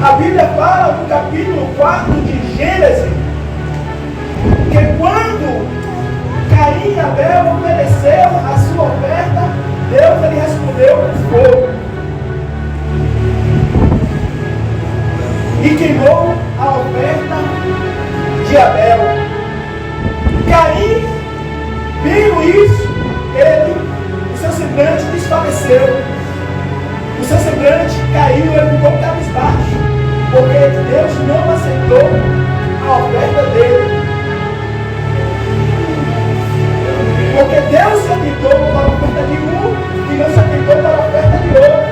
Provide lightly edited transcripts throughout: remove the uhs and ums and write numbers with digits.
A Bíblia fala no capítulo 4 de Gênesis que quando Caim e Abel ofereceram a sua oferta, Deus ele respondeu com fogo e queimou a oferta de Abel. Caim, vendo isso, o seu semblante desfaleceu, o seu semblante caiu, ele ficou cabisbaixo, porque Deus não aceitou a oferta dele. Porque Deus se atentou para a oferta de um e não se atentou para a oferta de outro.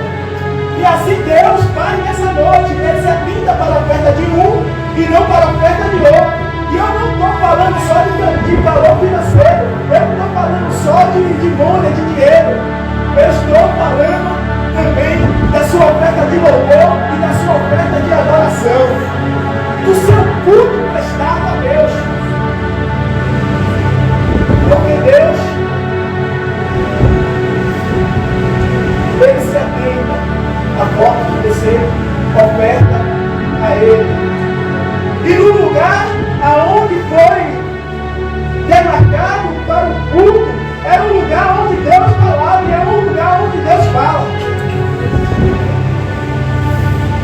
E assim Deus faz nessa noite, ele se atenta para a oferta de um e não para a oferta de outro. E eu não estou falando só de valor financeiro, eu não estou falando só de money, de dinheiro. Eu estou falando também da sua oferta de louvor e da sua oferta de adoração, do seu culto prestado a Deus. Porque Deus, ele se atenta à forma que você oferta a Ele. E no lugar aonde foi demarcado para o culto, era um lugar onde Deus falava e é um lugar onde Deus fala.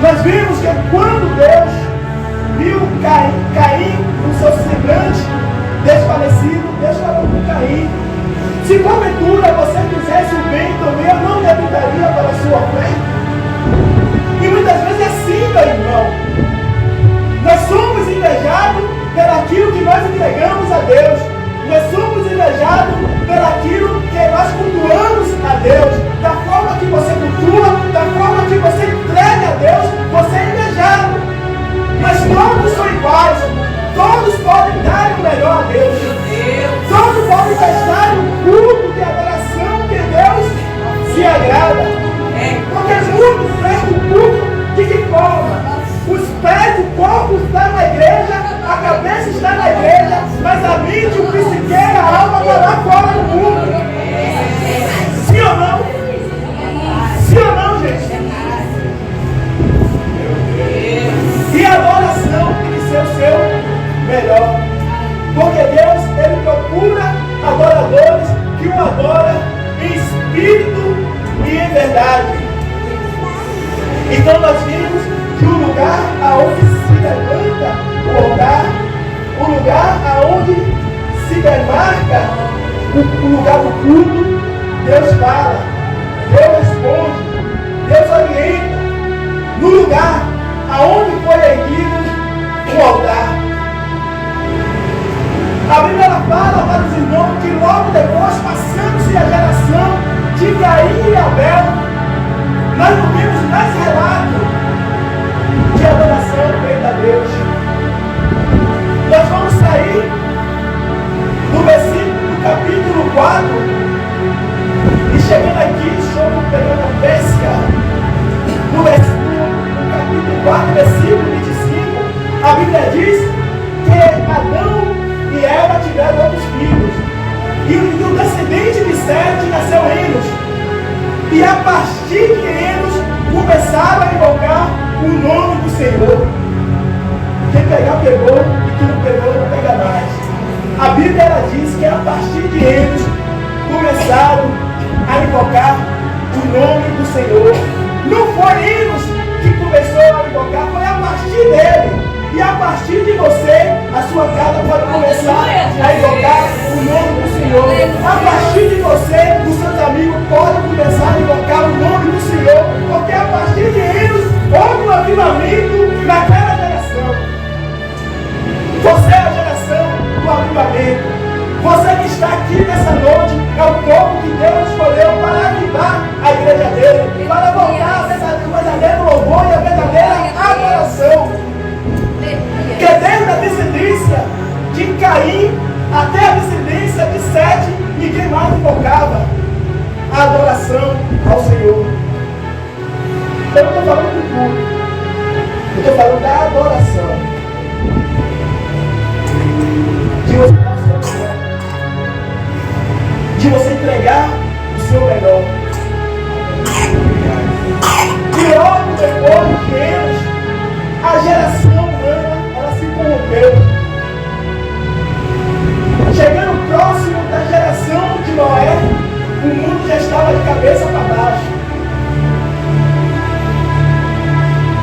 Nós vimos que quando Deus viu Caim com seu semblante desfalecido, Deus falou com Caim: se porventura você fizesse o bem também, eu não debitaria para a sua oferta. E muitas vezes é assim, meu irmão. Nós somos invejados pelaquilo que nós entregamos a Deus. Nós somos invejados pelaquilo que nós cultuamos a Deus. Da forma que você cultua, da forma que você entrega a Deus, você é invejado. Mas todos são iguais. Todos podem dar o melhor a Deus. Todos podem prestar um culto de adoração que Deus se agrada. Porque muitos prestam o culto de que forma? Os pés, o corpo está na igreja, a cabeça está na igreja, mas a mente, o psique, a alma está lá fora do mundo. Sim ou não? Sim ou não, gente? E a adoração tem que ser o seu melhor. Porque Deus, ele procura adoradores que o adoram em espírito e em verdade. Então nós vimos que o lugar aonde se levanta o altar, o lugar aonde se demarca o lugar do culto, Deus fala, Deus responde, Deus orienta. No lugar aonde foi erguido o altar. A Bíblia ela fala para os irmãos que logo depois, passando-se a geração de Caim e Abel, nós não vimos mais relato de adoração feita a Deus. Nós vamos sair do versículo do capítulo 4 e chegando aqui sobre pegando a pesca, no capítulo 4, versículo 25, a Bíblia diz que Adão e Eva tiveram outros filhos, e o descendente de Sete nasceu Enos, e a partir de Enos começaram a invocar o nome do Senhor. Quem pegar, pegou, e quem não pegou, não pega mais. A Bíblia ela diz que a partir de Enos começaram a invocar o nome do Senhor. Não foi Enos que começou a invocar, foi a partir dele. E a partir de você, a sua casa pode começar a invocar o nome do Senhor. A partir de você, os seus amigos podem começar a invocar o nome do Senhor. Porque a partir de eles, houve um avivamento naquela geração. Você é a geração do avivamento. Você que está aqui nessa noite é o povo que Deus escolheu para avivar a igreja dele, para voltar o verdadeiro louvor e a verdadeira adoração. Que desde a descendência de Caim até a descendência de Sete, ninguém mais invocava a adoração ao Senhor. Eu não estou falando do culto, eu estou falando da adoração. De você dar o seu melhor, de você entregar o seu melhor. E logo depois de Enos, a geração humana, ela se corrompeu. Chegando próximo da geração de Noé, o mundo já estava de cabeça para baixo.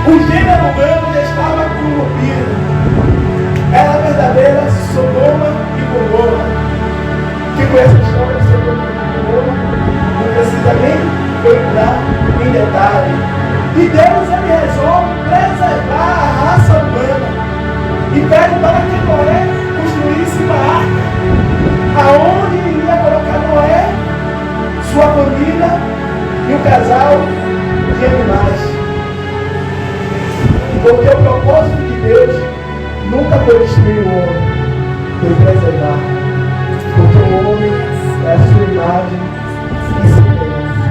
O gênero humano já estava corrompido. Era a verdadeira Sodoma e Gomorra. Quem conhece a história de Sodoma e Gomorra não precisa nem eu entrar em detalhe. E Deus ele resolve preservar a raça humana e pede para que Noé construísse uma arca, aonde iria colocar Noé, sua família e um casal de animais. Porque o propósito de Deus nunca foi destruir o homem, foi preservar. Porque o homem é a sua imagem e semelhança.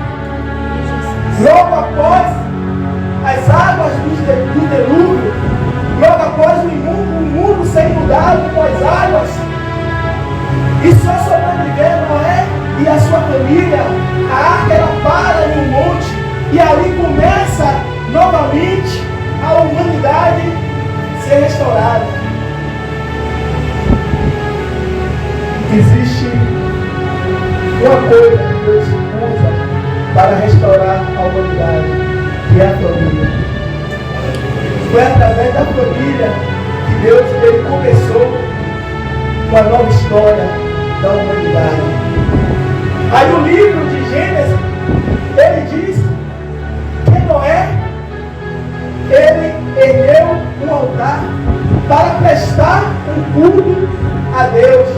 Logo após as águas do dilúvio, logo após o mundo ser inundado com as águas, e só sobreviver Noé e a sua família, a arca ela para em um monte, e ali começa novamente a humanidade ser restaurada. Existe uma coisa que Deus usa para restaurar a humanidade, que é a família. Foi através da família que Deus ele começou uma nova história da humanidade. Aí no livro de Gênesis, ele diz que Noé ele ergueu um altar para prestar um culto a Deus.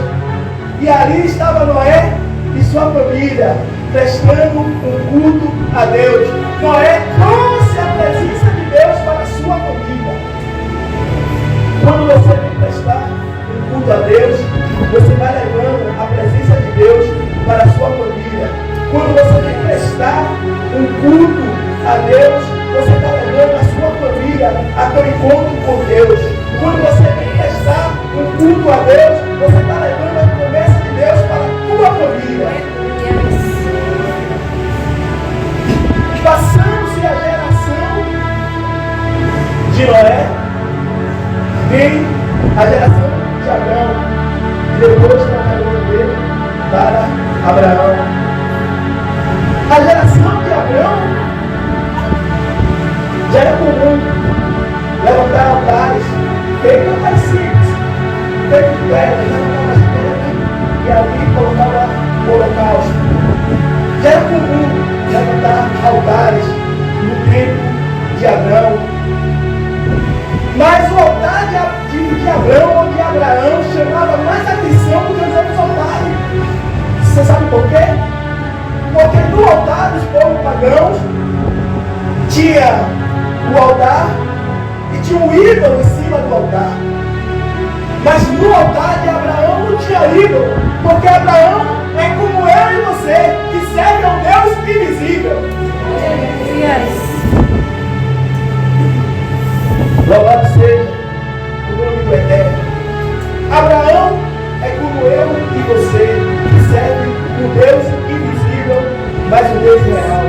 E ali estava Noé e sua família prestando um culto a Deus. Noé trouxe a presença de Deus para a sua família. Quando você vem prestar um culto a Deus, você vai levando a presença de Deus para a sua família. Quando você vem prestar um culto a Deus, você está levando a sua família a ter um encontro com Deus. Quando você vem prestar um culto a Deus, você está levando a promessa de Deus para a tua família. Passando-se a geração de Noé, vem a geração de Abraão, e depois vai volver para Abraão. A geração de Abraão já era comum levantar altares feitos mais simples, feitos de pedra, e ali colocava o holocausto. Já era comum levantar altares no templo de Abraão. Mas o altar de Abraão ou de Abraão chamava mais atenção do que os outros altares. Você sabe por quê? Porque no altar dos povos pagãos tinha o altar e tinha um ídolo em cima do altar. Mas no altar de Abraão não tinha ídolo, porque Abraão é como eu e você, que serve a um Deus invisível. Louvado seja o nome do Eterno. Abraão é como eu e você, que serve um Deus invisível, mas um Deus real.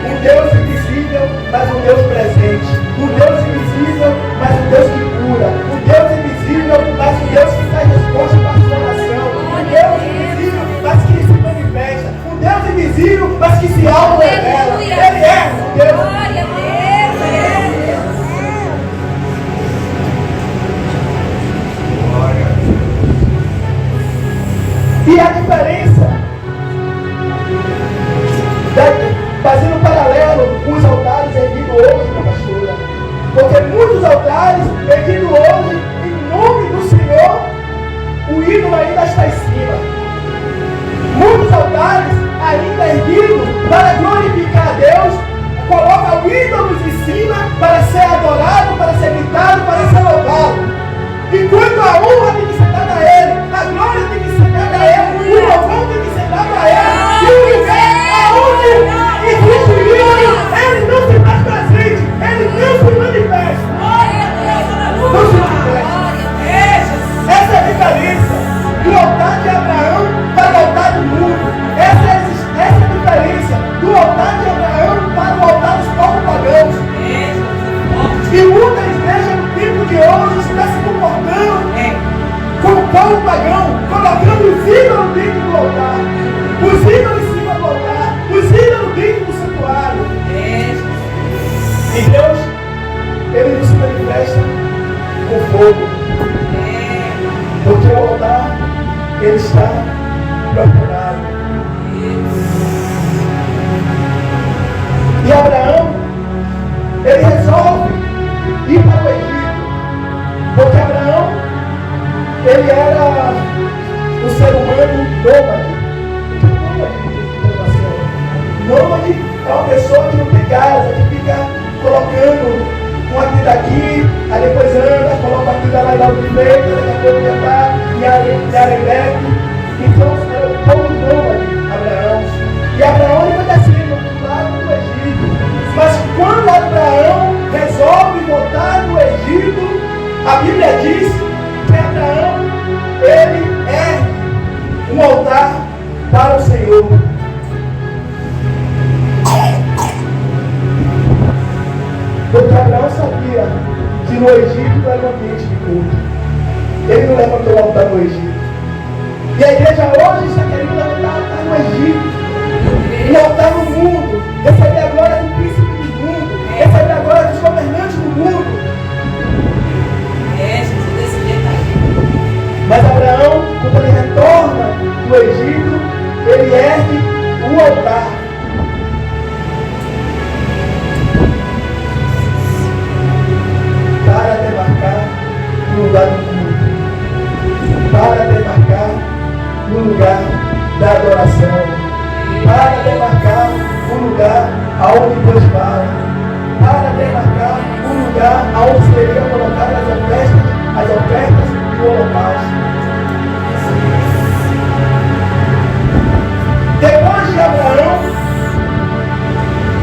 Um Deus invisível, mas um Deus presente. Um Deus invisível, mas um Deus que cura. Um Deus invisível, mas um Deus que traz resposta para a sua oração. Um Deus invisível, mas que se manifesta. Um Deus invisível, mas que se auto-revela. Ele é um Deus. Glória a Deus. E a diferença, fazendo um paralelo com os altares erguidos hoje na pastora, porque muitos altares erguidos hoje, em nome do Senhor, o ídolo ainda está em cima. Muitos altares ainda erguidos para glorificar a Deus, colocam ídolos em cima para ser adorado, para ser gritado, para ser louvado. Enquanto a honra tem que ser dada a Ele, a glória tem que ser dada a Ele, o louvor tem que ser dado a Ele, e o lugar aonde existe o ídolo, Ele não se faz presente, Ele não se manifesta. Não se manifesta. Essa é a diferença do altar de Abraão para o altar do mundo. Essa é a diferença do altar de Abraão para o altar dos povos pagãos. E muitas igrejas povo pagão, colocando os ídolos dentro do altar, os ídolos em cima do altar, os ídolos dentro do santuário. E Deus, Ele nos manifesta com fogo. Porque o altar, ele está preparado. E Abraão, ele resolve ir para o Egito. Porque Abraão, ele era um ser humano nômade. Nômade é uma pessoa que não tem casa, que fica colocando uma tenda aqui, aí depois anda, coloca a tenda lá e dá o direito, daqui a pouco já está em Arebeque. Então era o povo nômade, Abraão. E Abraão ele vai descendo lá no Egito. Mas quando Abraão resolve voltar no Egito, a Bíblia diz que Abraão, ele ergue um altar para o Senhor. Porque Abraão sabia que no Egito era um ambiente de culto. Ele não levantou o altar no Egito. E a igreja hoje está querendo levantar o altar no Egito. Um altar no mundo. Receber a glória do príncipe do mundo. Receber a glória dos governantes do mundo. Jesus, desse jeito aí. Mas Abraão, quando ele retorna do Egito, ele ergue o altar. Para demarcar no lugar do culto, para demarcar no lugar da adoração, para demarcar o lugar aonde Deus fala, para demarcar o lugar aonde seriam colocadas as ofertas e o holocausto. Depois de Abraão,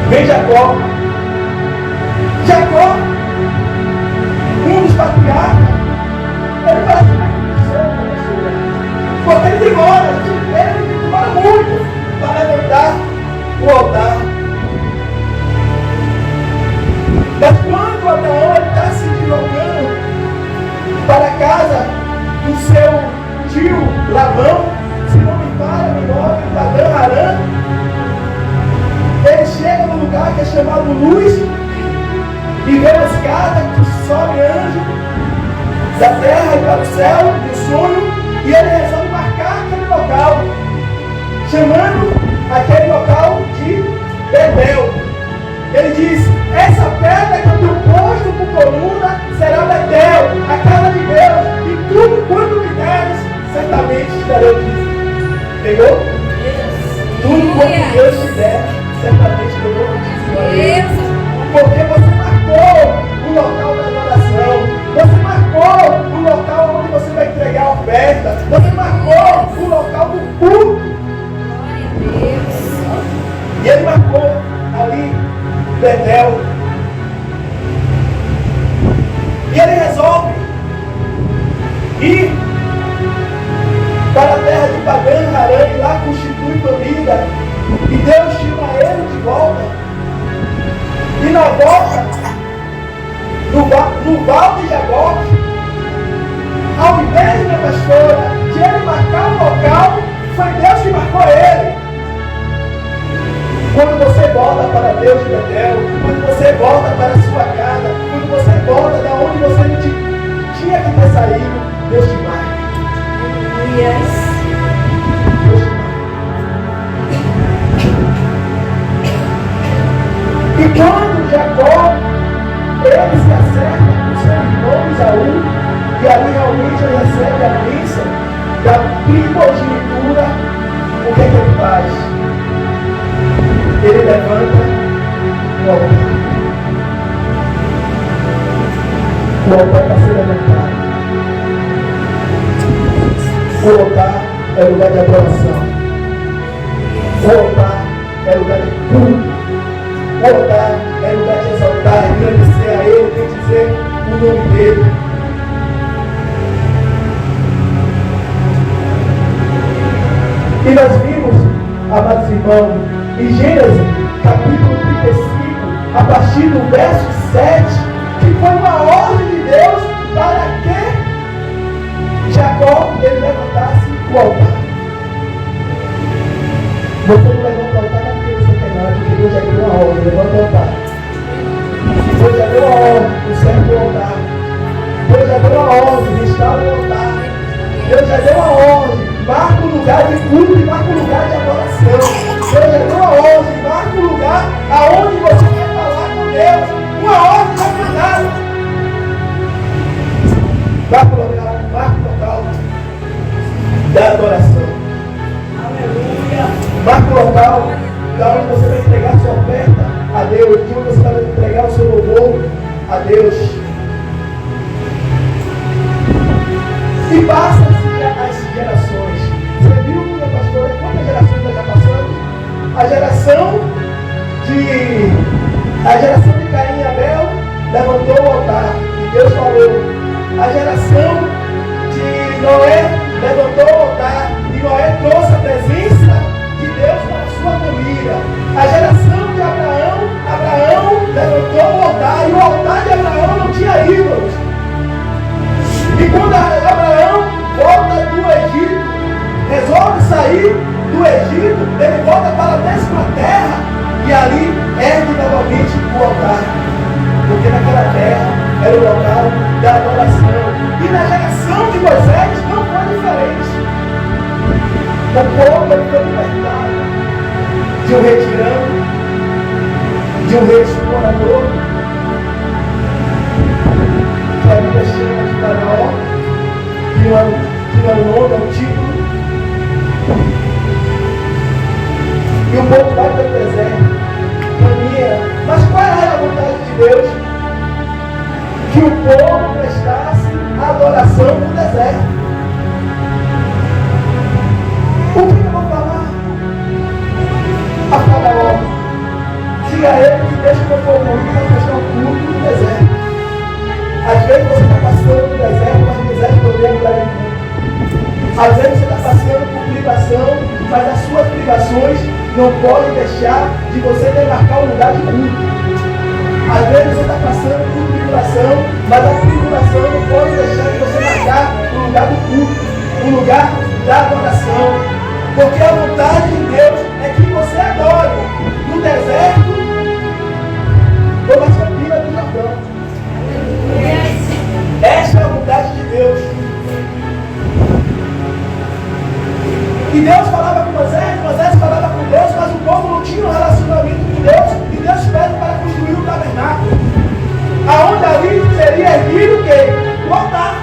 vem Jacó. Jacó, um dos patriarcas, ele parece muito porque ele demora muito para levantar o altar. Mas quando Abraão está se deslocando para a casa do seu tio Labão, se não me falha o nome, Padã Arã, ele chega no lugar que é chamado Luz, e vê uma escada que sobe anjo da terra e para o céu, no sonho, e ele resolve marcar aquele local, chamando aquele local de Betel. Ele diz: essa pedra que eu tenho posto por coluna será Betel, a casa de Deus, e tudo quanto me deres, certamente te darei. Pegou? Tudo quanto Deus te der, certamente eu vou te dar. Porque você marcou o local da adoração. Você marcou o local onde você vai entregar a oferta. Você marcou o local do culto. E ele marcou ali Betel. E ele resolve ir para a terra de Padã Arã e lá constitui família. E Deus chama ele de volta. E na volta, no val de Jaboque, ao invés da pastora de ele marcar o local, foi Deus que marcou ele. Quando você volta para Deus de Betel, quando você volta para a sua casa, quando você volta da onde você não tinha que ter saído, Deus te marca. Yes. Deus te marca. E quando Jacó, ele se acerca com seu irmão Esaú, e ali realmente ele recebe a bênção da primogenitura, o que ele faz? Ele levanta o altar. O altar está sendo levantado. O altar é lugar de adoração. O altar é lugar de culto. O altar é lugar de exaltar, agradecer a Ele, tem que dizer o nome dEle. E nós vimos, amados irmãos, em Gênesis, capítulo 35, a partir do verso 7, que foi uma ordem de Deus para que Jacó forma que ele levantasse o altar. Você não levanta o altar na frente do seu penal, porque Deus já deu a ordem, levanta o altar. Deus já deu a ordem, o servo do altar. Deus já deu a ordem, restaura o altar. Deus já deu a ordem, marca o lugar de culto e marca o lugar de adoração. Deus já deu a ordem, marca o lugar aonde você vai falar com Deus. Uma ordem já foi dada. Marca o local da adoração. Aleluia. Marca o local da onde você vai entregar sua oferta a Deus, de onde você vai entregar o seu louvor a Deus. E passa-se as gerações. Você viu, minha pastora, quantas gerações nós já passamos? A geração de Caim e Abel levantou o altar e Deus falou. A geração de Noé levantou o altar e Noé trouxe a presença de Deus para a sua família. A geração de Abraão levantou o altar e o altar de Abraão não tinha ídolos. E quando Abraão volta do Egito, resolve sair do Egito, ele volta para a mesma terra e ali ergue novamente o altar. Porque naquela terra era o local da adoração. E na geração de Moisés não foi diferente. O povo ele foi libertado de um rei tirano, de um rei explorador, que a Bíblia chama de Faraó, que não é o nome, é um título. E o povo vai para o deserto, caminha. Mas qual era a vontade de Deus? Que o povo prestasse adoração no deserto. O que eu vou falar? A Faraó, diga a ele que deixa o meu povo ir para prestar um culto no deserto. Às vezes você está passando no deserto, mas o deserto não vem para ele. Às vezes você está passando por privação, mas as suas privações não podem deixar de você demarcar o lugar de culto. Às vezes você está passando por tribulação, mas a tribulação não pode deixar de você marcar o lugar do culto, o lugar da adoração. Porque a vontade de Deus é que você adore no deserto ou nas campinas do Jordão. Esta é a vontade de Deus. E Deus falava com Moisés falava com Deus, mas o povo não tinha um relacionamento com Deus, e Deus pede para construir o tabernáculo. Aonde ali seria erguido o quê? O altar.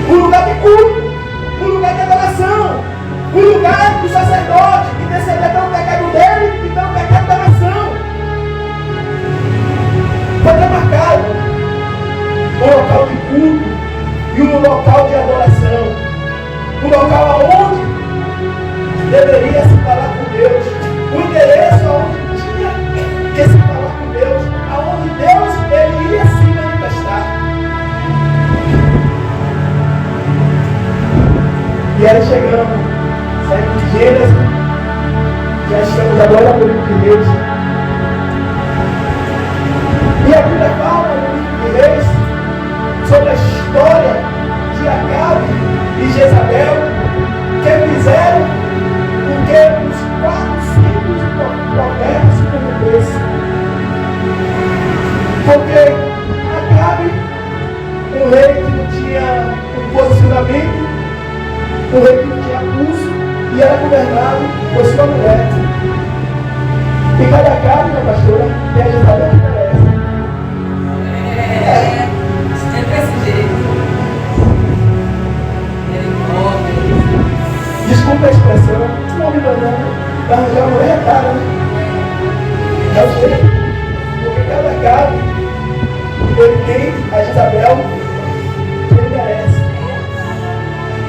O lugar de culto, o lugar de adoração, o lugar do sacerdote, interceder pelo pecado dele e pelo pecado da nação. Foi demarcado um local de culto e um local de adoração. Um local aonde deveria se falar com Deus. O endereço aonde tinha que se falar com Deus. Aonde Deus ele ia se manifestar. E aí chegamos, saímos de Gênesis, já estamos agora no livro de Reis. E a Bíblia fala no livro de Reis sobre a história de Acabe e Jezabel, que fizeram com que os 400 profetas se convertessem. Porque Acabe, um rei que não tinha um posicionamento, um rei que não tinha curso, e era governado por sua mulher. E cada Acabe, minha pastora, tem a Jezabel que merece. É desse jeito. Desculpa a expressão, um homem banana, para arranjar uma mulher cara, né? É o jeito. Porque cada Acabe, ele tem a Jezabel que ele merece.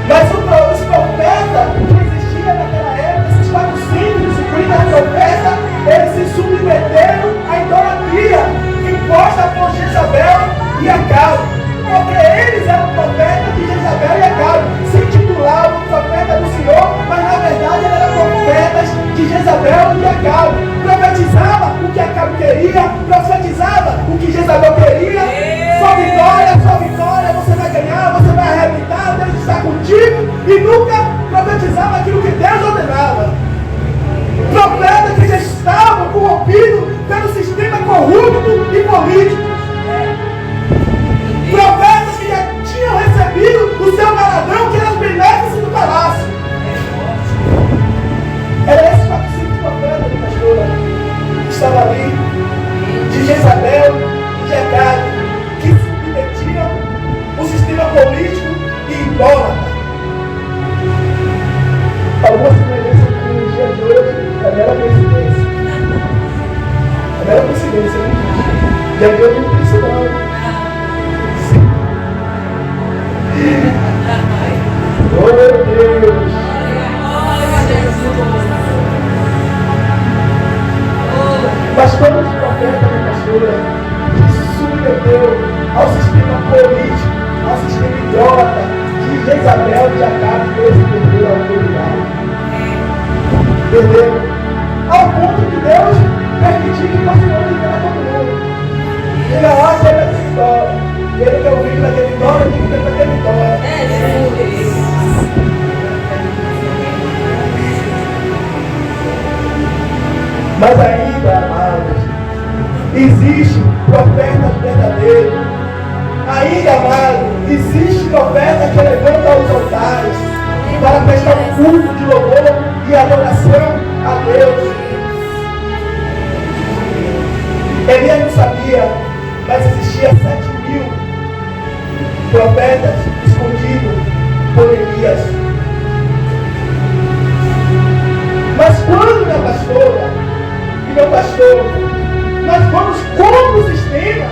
Mas os profetas que existiam naquela época, esses 450 profetas, eles se submeteram à idolatria imposta por Jezabel e Acabe. Porque eles eram profetas de Jezabel e Acabe. Se intitulavam profeta do Senhor, mas na verdade eram profetas de Jezabel e Acabe. Profetizava o que Acabe queria, profetizava o que Jezabel queria. Sua vitória, você vai ganhar, você vai arrebentar, Deus ensinando. Oh, meu Deus. Mas quando os profetas, minha pastora, se submeteu ao sistema político, ao sistema idiota de Jezabel e de Acabe, eles perderam a autoridade. Perderam. Ao ponto que Deus permitiu que fosse um homem para todo mundo. Diga lá, chega a vitória. Ele que é o vídeo da vitória, diga que é para ter vitória. Mas ainda, amados, existe profeta verdadeiro. Ainda, amado, existe profeta que levanta os altares para prestar um culto de louvor e adoração a Deus. Elias não sabia, mas existia 7.000 profetas escondidos por Elias. Mas quando, minha pastora e meu pastor, nós vamos contra o sistema,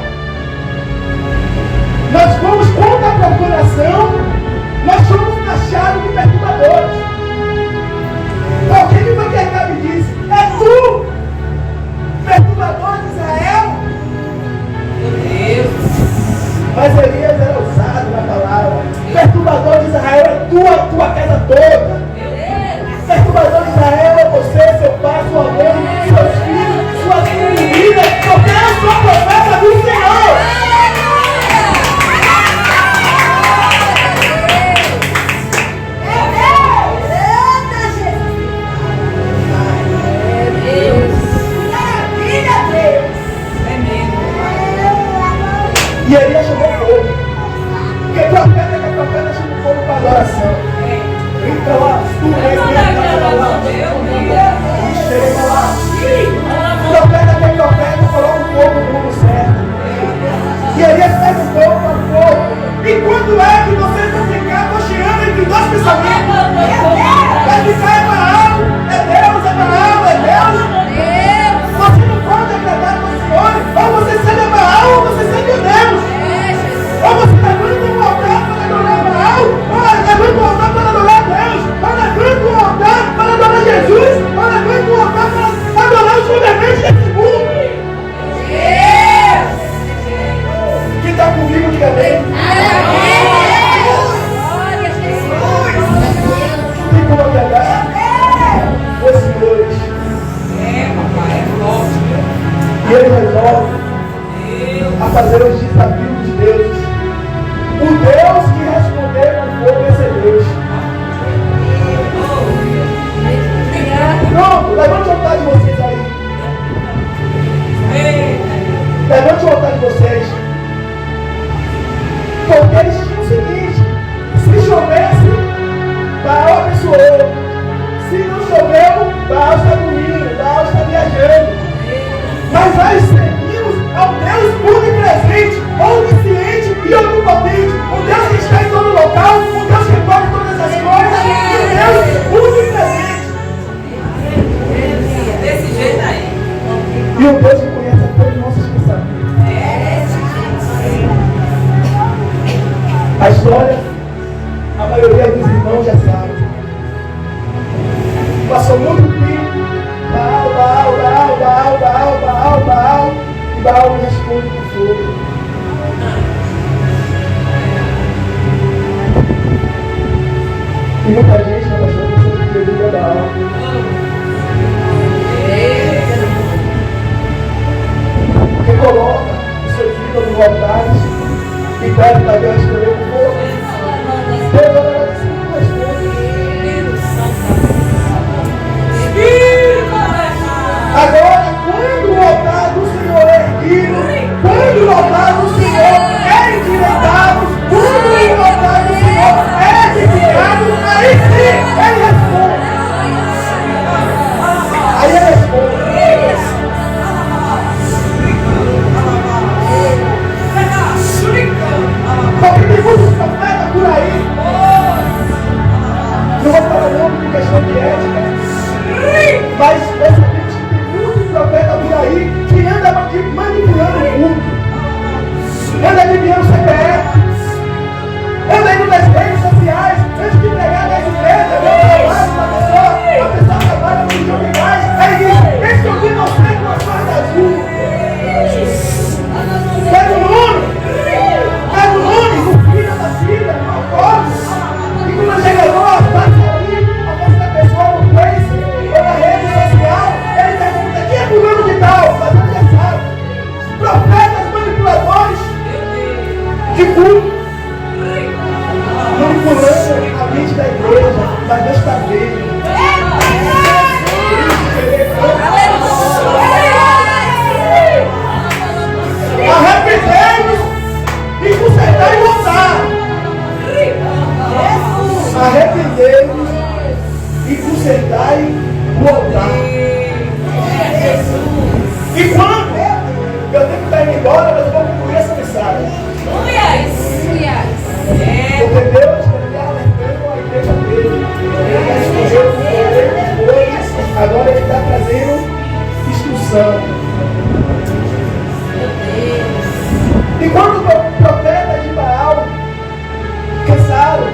nós vamos contra a procuração, nós somos taxados de perturbadores. Porque que foi que Acabe disse? É tu, perturbador de Israel. Meu Deus. Mas Elias era ousado na palavra. Perturbador de Israel é tua casa toda. Perturbador de Israel é você, seu pai, sua mãe, seus filhos, sua família, porque eu sou profeta do Senhor. E Elias chamou o povo. Porque profeta chama o povo para adoração. Então, tu és profeta que é profeta, coloca o povo no mundo certo. E Elias perguntou para o povo: e quando é que vocês vão ficar cocheando entre dois pensamentos? Vai ficar é Baal, é Deus, é Baal, é Deus. Você não pode agradar ao Senhor. Ou você serve a Baal, ou você serve a Deus. Ou você levanta um altar para adorar Baal, ou levanta um altar para adorar Deus, ou levanta um altar para adorar Jesus, ou levanta um altar para adorar os governantes desse mundo. Quem está comigo, diga bem. Tem como agradar os senhores. E ele resolve a fazer os desafios de Deus. O Deus que responder com fogo é ser Deus. Pronto, levante o altar de vocês aí. Levante o altar de vocês. Porque eles tinham o seguinte: se chovesse, Baal abençoou. Se não choveu, Baal está dormindo, Baal está viajando. Mas nós servimos ao Deus onipresente, onisciente e onipotente. O Deus que está em todo local, o Deus que pode todas as coisas, e o Deus onipresente. Desse jeito aí. E o Deus que conhece todos os nossos pensamentos. A história, a maioria dos irmãos já sabe. Passou muito tempo. Baal, e Baal me responde com fogo. E muita gente não achou que você queria Baal. Porque coloca os seus ídolos no altares e pede para Deus escolher o fogo. Deus agradece muito mais coisas. Agora, quando o altar do Senhor é erguido, quando o altar do Senhor é endireitado, quando o altar do Senhor é edificado, aí sim ele responde. Aí ele responde. Porque tem muitos profetas por aí. Não vou falar nome por questão de ética, mas percebemos que tem muitos profetas por aí que andam manipulando o mundo. anda de dinheiro CPF, anda aí nas redes sociais, antes de pregar nas igrejas, a pessoa trabalha no jogo de gás, aí diz, esse eu vi você com a farda azul. Pega o Nunes, o filho da filha, o foto, e quando chega lá, bate ali, a voz da pessoa no Face, ou na rede social, ele pergunta, quem é fulano de tal? Mas ele já sabe. Profetas manipuladores de culto, manipulando a mente da igreja, mas Deus está vendo. Arrependei-vos e consertai e voltar. Arrependei-vos e consertai e voltar. E quando eu tenho que estar indo embora, mas eu vou concluir essa mensagem. Porque Deus está alertando a igreja dele. Ele escolheu coisas, agora ele está trazendo instrução. E quando o profeta de Baal cansaram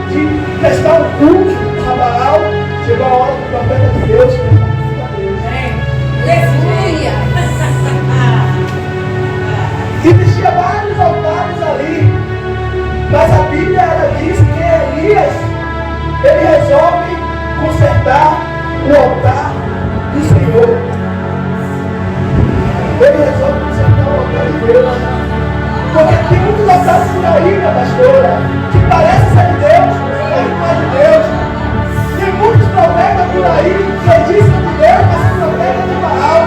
de prestar um culto a Baal, chegou a hora do profeta de Deus prestar a Deus. Existia vários altares ali, mas a Bíblia ela diz que Elias ele resolve consertar o altar do Senhor. Ele resolve consertar o altar de Deus. Porque tem muitos altares por aí, minha pastora, que parecem ser de Deus, mas não é de Deus. Tem muitos profetas por aí que dizem de Deus, mas são profetas de Baal.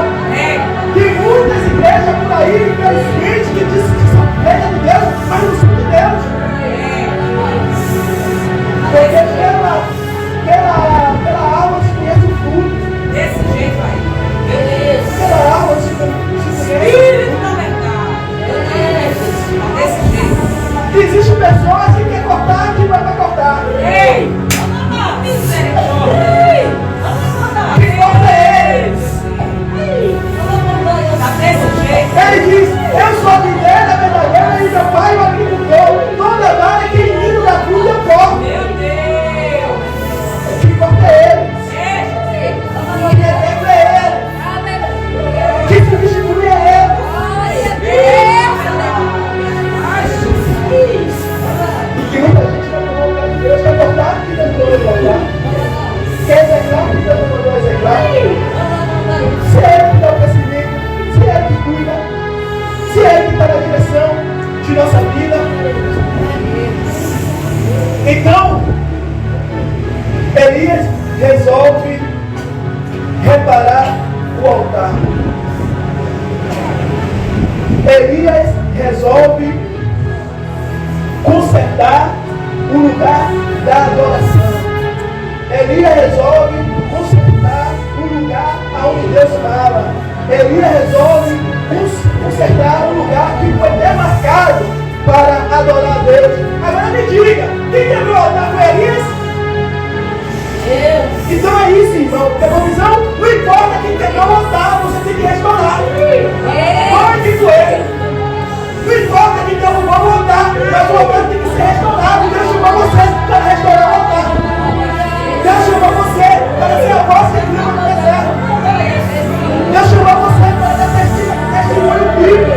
Tem muitas igrejas por aí, infelizmente, que dizem que são igrejas de Deus, mas não são de Deus. Porque pela alma se conhece o fruto. Desse jeito aí. Pela alma se conhece o fruto. Desse jeito. Existem pessoas que querem cortar que vai cortar. Ei! Misericórdia! Que corta eles. Tá desse jeito. Ele diz, eu sou a videira verdadeira e meu pai é o agricultor. Toda vara que inimigo da cruz eu corto. Meu Deus! Que corta eles. Que exemplo é ele. Que substitui é ele. E muita gente vai tomar o lugar de Deus, vai cortar que Deus mandou cortar. Quer execrar que Deus mandou execrar. Se é ele que dá o crescimento, se é ele que cuida, se é ele que está na direção de nossa vida. Então, Elias resolve reparar o altar. Elias resolve consertar o lugar da adoração. Elias resolve consertar o lugar aonde Deus fala. Elias resolve consertar o lugar que foi demarcado para adorar a Deus. Agora me diga, quem quebrou o altar foi Elias? Então é isso, irmão. Tem uma visão? Não importa quem quebrou o altar, você tem que restaurar. Foi que foi. Não importa quem derrubou o altar, mas o altar tem que ser restaurado. Deus chamou você para restaurar o altar. Deus chamou você para ser a voz que clima no deserto. Deus chamou você para dar testemunho bíblico.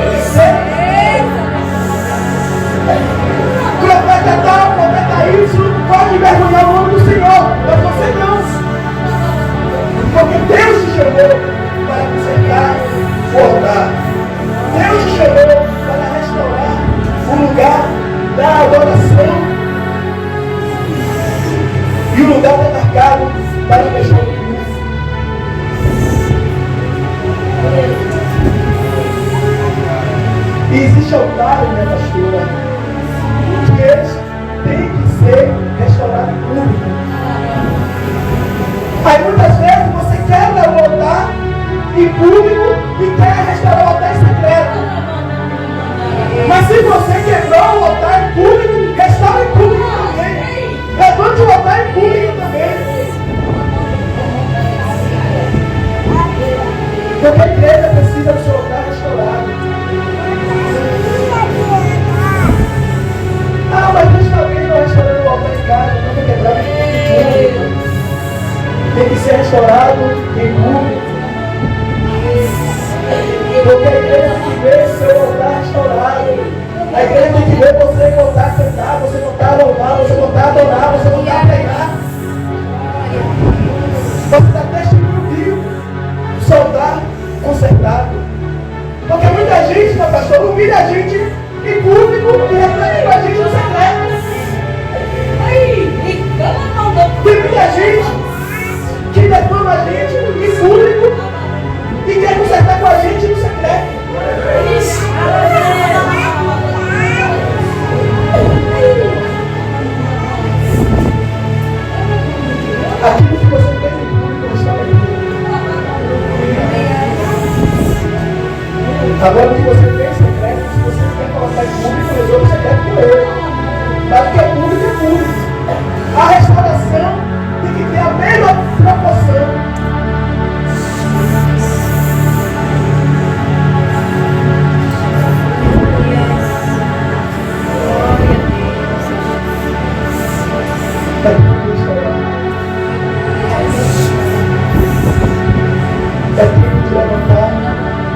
Profeta tal, profeta isso, pode envergonhar o nome do Senhor, mas você não. Porque Deus te chamou para consertar o altar. Deus te chamou para restaurar o lugar da adoração e o lugar demarcado para o questão do culto. E existe altares, minha pastora, que eles têm que ser restaurados em público. Aí muitas vezes você quebra o altar em público e quer restaurar o altar em secreto. Mas se você quebrou o altar em público, restaure em público também. Levante o altar em público também. Porque a igreja precisa do seu altar restaurado. restaurado em público. Porque a igreja tem que ver o seu altar restaurado. A igreja tem que ver você voltar a cantar, você voltar a louvar, você voltar a adorar, você voltar a pregar. Você está testemunho vivo do seu altar consertado. Porque muita gente, meu pastor, humilha a gente em público e reflete com a gente no secreto. Tem muita gente que defama a gente em público e quer consertar com a gente no secreto. Aquilo que você fez em público está em público. Agora o que você fez em secreto, se você não quer colocar em público, resolve o secreto com ele. Mas o que é público é público. A restauração tem que ter a mesma proporção. É tempo de levantar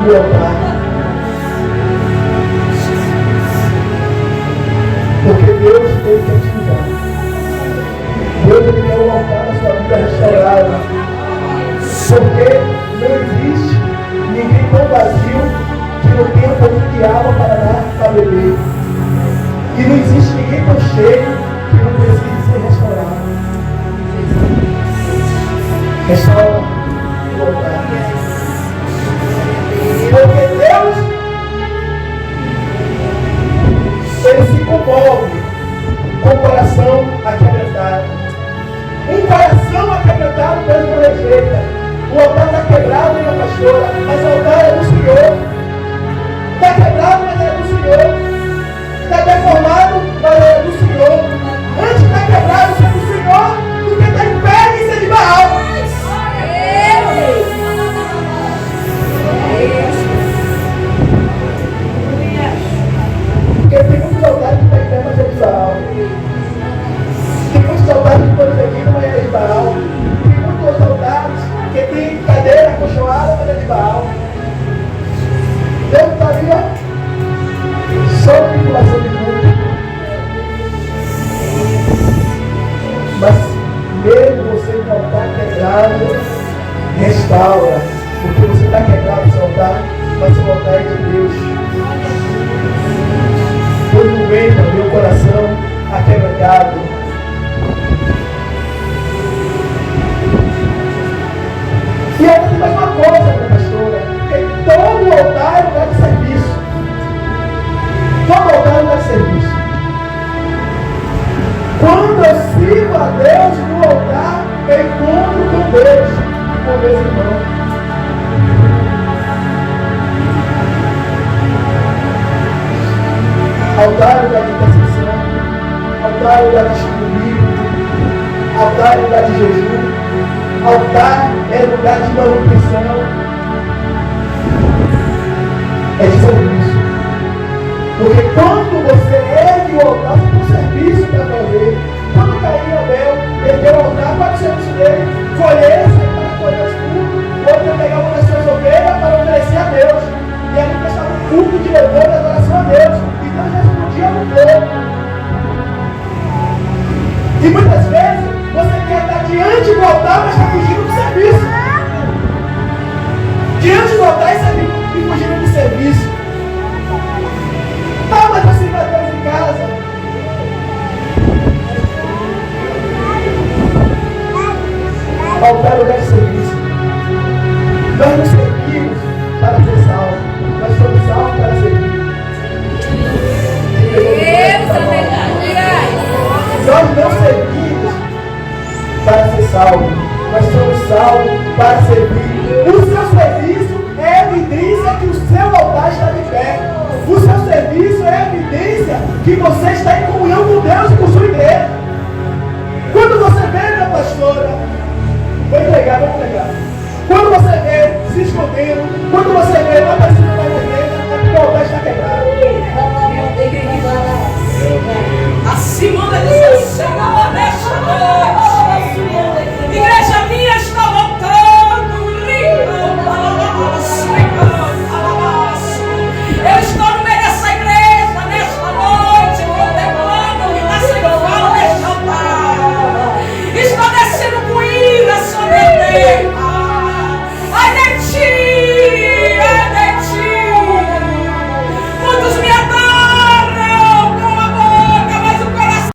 o altar. Porque Deus tem que te usar. Deus ele quer um altar na sua vida restaurada. Porque não existe ninguém tão vazio que não tenha um pouquinho de água para dar para beber. E não existe ninguém tão cheio que não precise ser restaurado. Restaura o altar. Porque Deus, ele se comove com o coração aquebrantado. Um coração aquebrantado, Deus não rejeita. O altar está quebrado, minha pastora, mas o altar é do Senhor. Está quebrado, mas é do Senhor. Está deformado, mas é do Senhor. Antes de estar quebrado, isso é do Senhor, do que está em pé e ser de Baal. Porque tem muitos altares que estão em pé, mas é de Baal. Tem muitos altares que estão seguindo, mas é de Baal. Tem muitos altares que tem cadeira acolchoada, mas é de Baal. Deus está ali, ó, só manipulação de mundo. Mas mesmo você com o altar quebrado, restaura. Porque você está quebrado o seu altar, mas o altar é de Deus. Pois não vem no meu coração aquebrantado. E ainda tem mais uma coisa, minha pastora, que todo altar é lugar de serviço. Todo altar é lugar de serviço. Quando eu sirvo a Deus no altar, eu encontro com Deus e com meus irmãos. Altar é lugar de intercessão, altar é lugar de estudo bíblico, altar é lugar de jejum, altar é lugar de manutenção, é de serviço. Porque quando você ergue o altar, você tem um serviço para fazer. Quando Caim e Abel ergueu o altar, qual é o serviço dele? Colher, para colher os frutos, outro pegar uma das suas ovelhas para oferecer a Deus. E ali prestava um culto de louvor e adoração a Deus. E Deus respondia no fogo. E muitas vezes você quer estar diante do altar, mas está fugindo do serviço. Diante do altar e fugindo do serviço. Ah, mas você vai Deus em casa. Altar é lugar de serviço. Nós não servimos para ser salvos, nós somos salvos para servir. Nós não servimos para ser salvos, nós somos salvos para servir. O seu serviço é evidência que o seu altar está de pé. O seu serviço é evidência que você está em comunhão com Deus e com sua igreja. Quando você vê, minha pastora, vou entregar. Quando você vê se escondendo, quando você vê não aparecendo mais na igreja, é porque o altar está quebrado.